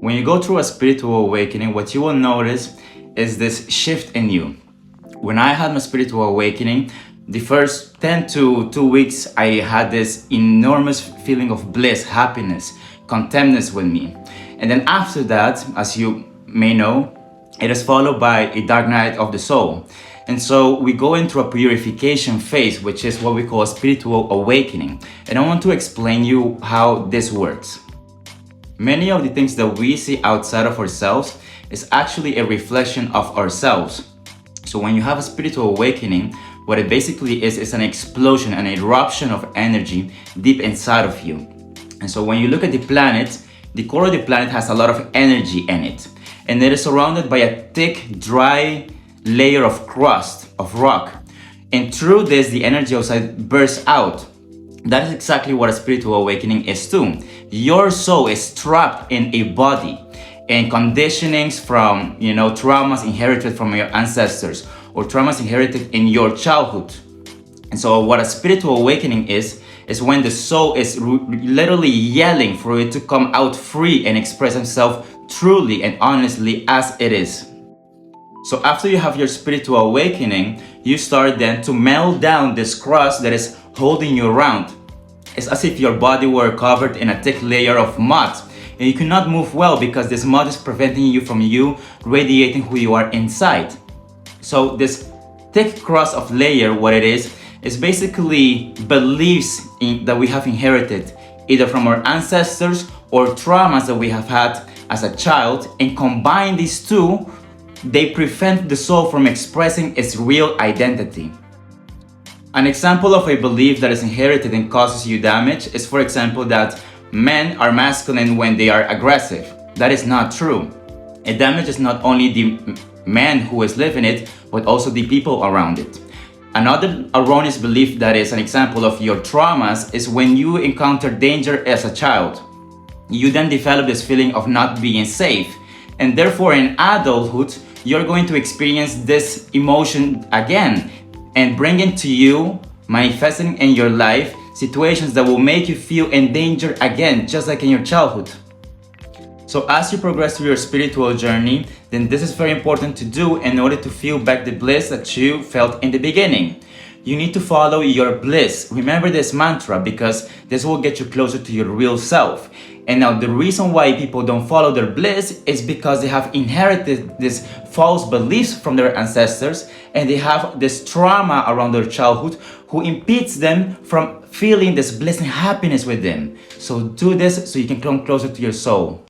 When you go through a spiritual awakening, what you will notice is this shift in you. When I had my spiritual awakening, the first 10 to 2 weeks, I had this enormous feeling of bliss, happiness, contentness with me. And then after that, as you may know, it is followed by a dark night of the soul. And so we go into a purification phase, which is what we call a spiritual awakening. And I want to explain you how this works. Many of the things that we see outside of ourselves is actually a reflection of ourselves. So when you have a spiritual awakening, what it basically is an explosion, an eruption of energy deep inside of you. And so when you look at the planet, the core of the planet has a lot of energy in it. And it is surrounded by a thick, dry layer of crust, of rock. And through this, the energy outside bursts out. That is exactly what a spiritual awakening is too. Your soul is trapped in a body and conditionings from, traumas inherited from your ancestors or traumas inherited in your childhood. And so what a spiritual awakening is when the soul is literally yelling for it to come out free and express itself truly and honestly as it is. So after you have your spiritual awakening, you start then to melt down this crust that is holding you around. It's as if your body were covered in a thick layer of mud, and you cannot move well because this mud is preventing you from radiating who you are inside. So this thick crust of layer, what it is basically beliefs that we have inherited either from our ancestors or traumas that we have had as a child, and combine these two, they prevent the soul from expressing its real identity. An example of a belief that is inherited and causes you damage is, for example, that men are masculine when they are aggressive. That is not true. It damages not only the man who is living it, but also the people around it. Another erroneous belief that is an example of your traumas is when you encounter danger as a child. You then develop this feeling of not being safe. And therefore in adulthood, you're going to experience this emotion again and bring into you, manifesting in your life, situations that will make you feel in danger again, just like in your childhood. So as you progress through your spiritual journey, then this is very important to do in order to feel back the bliss that you felt in the beginning. You need to follow your bliss. Remember this mantra because this will get you closer to your real self. And now the reason why people don't follow their bliss is because they have inherited these false beliefs from their ancestors, and they have this trauma around their childhood who impedes them from feeling this bliss and happiness within. So do this so you can come closer to your soul.